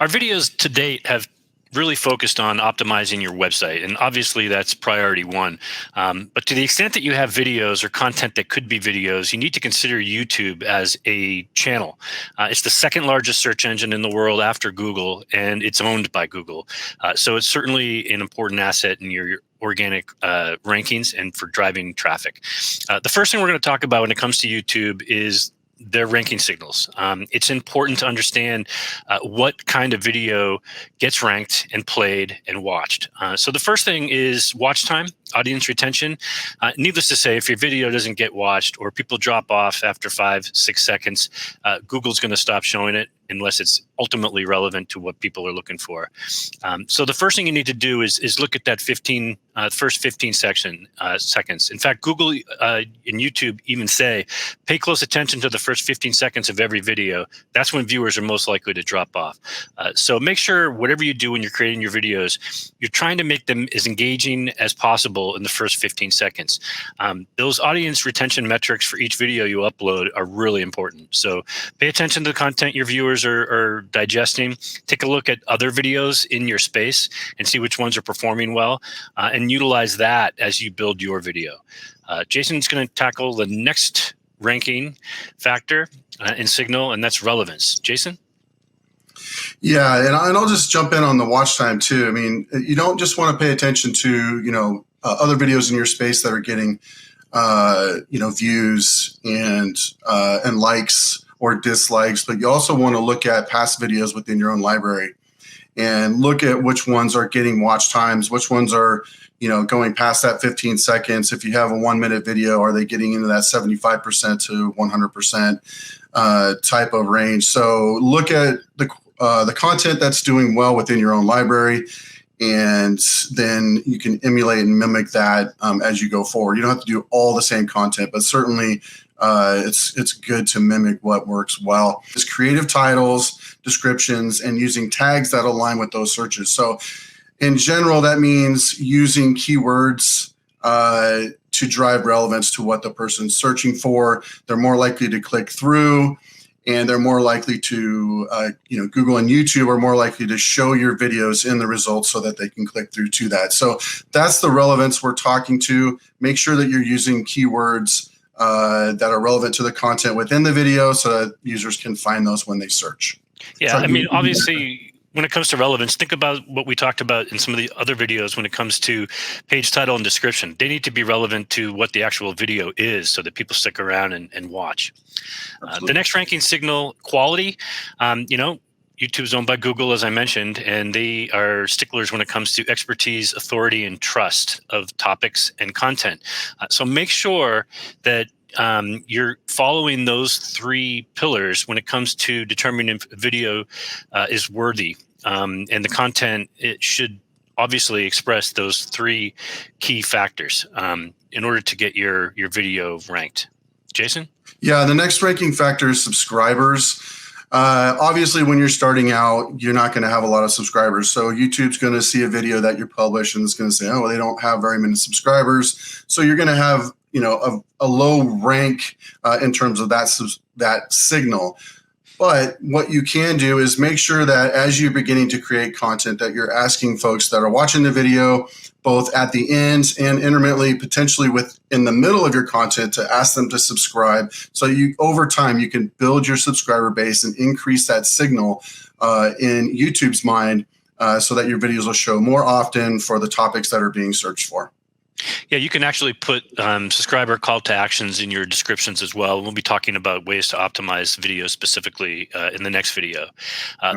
Our videos to date have really focused on optimizing your website, and obviously that's priority one. But to the extent that you have videos or content that could be videos, you need to consider YouTube as a channel. It's the second largest search engine in the world after Google, and it's owned by Google. So it's certainly an important asset in your organic rankings and for driving traffic. The first thing we're going to talk about when it comes to YouTube is their ranking signals. It's important to understand what kind of video gets ranked and played and watched. So the first thing is watch time, audience retention. Needless to say, if your video doesn't get watched or people drop off after 5-6 seconds, Google's going to stop showing it unless it's ultimately relevant to what people are looking for. So the first thing you need to do is look at that first 15 seconds. In fact, Google and YouTube even say, pay close attention to the first 15 seconds of every video. That's when viewers are most likely to drop off. So make sure whatever you do when you're creating your videos, you're trying to make them as engaging as possible in the first 15 seconds. Those audience retention metrics for each video you upload are really important. So pay attention to the content your viewers are digesting. Take a look at other videos in your space and see which ones are performing well, and utilize that as you build your video. Jason's going to tackle the next ranking factor in Signal, and that's relevance. Jason? Yeah, and I'll just jump in on the watch time too. I mean, you don't just want to pay attention to other videos in your space that are getting views and likes or dislikes, but you also want to look at past videos within your own library and look at which ones are getting watch times, which ones are going past that 15 seconds. If you have a 1-minute video, are they getting into that 75% to 100% type of range? So look at the content that's doing well within your own library, and then you can emulate and mimic that as you go forward. You don't have to do all the same content, but certainly it's good to mimic what works well. It's creative titles, descriptions, and using tags that align with those searches. So in general, that means using keywords to drive relevance to what the person's searching for. They're more likely to click through, and they're more likely to, Google and YouTube are more likely to show your videos in the results so that they can click through to that. So that's the relevance we're talking to. Make sure that you're using keywords that are relevant to the content within the video so that users can find those when they search. Yeah, I mean, obviously, when it comes to relevance, think about what we talked about in some of the other videos when it comes to page title and description. They need to be relevant to what the actual video is so that people stick around and watch. The next ranking signal, quality. YouTube's owned by Google, as I mentioned, and they are sticklers when it comes to expertise, authority, and trust of topics and content. So make sure that you're following those three pillars when it comes to determining if a video is worthy. And the content, it should obviously express those three key factors in order to get your video ranked. Jason? Yeah, the next ranking factor is subscribers. Obviously, when you're starting out, you're not going to have a lot of subscribers. So YouTube's going to see a video that you publish and it's going to say, oh, well, they don't have very many subscribers. So you're going to have a low rank in terms of that signal. But what you can do is make sure that as you're beginning to create content, that you're asking folks that are watching the video, both at the end and intermittently, potentially in the middle of your content, to ask them to subscribe. So over time, you can build your subscriber base and increase that signal in YouTube's mind so that your videos will show more often for the topics that are being searched for. Yeah, you can actually put subscriber call to actions in your descriptions as well. We'll be talking about ways to optimize video specifically in the next video.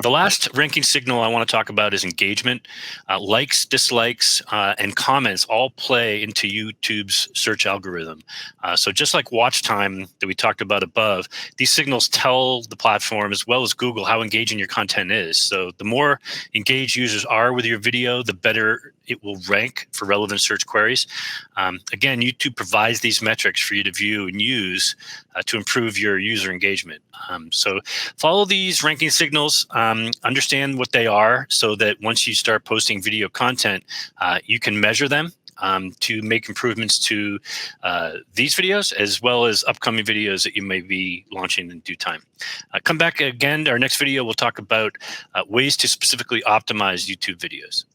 The last ranking signal I want to talk about is engagement. Likes, dislikes, and comments all play into YouTube's search algorithm. So just like watch time that we talked about above, these signals tell the platform as well as Google how engaging your content is. So the more engaged users are with your video, the better it will rank for relevant search queries. Again, YouTube provides these metrics for you to view and use to improve your user engagement. So follow these ranking signals, understand what they are so that once you start posting video content, you can measure them to make improvements to these videos, as well as upcoming videos that you may be launching in due time. Come back again. Our next video, we'll talk about ways to specifically optimize YouTube videos.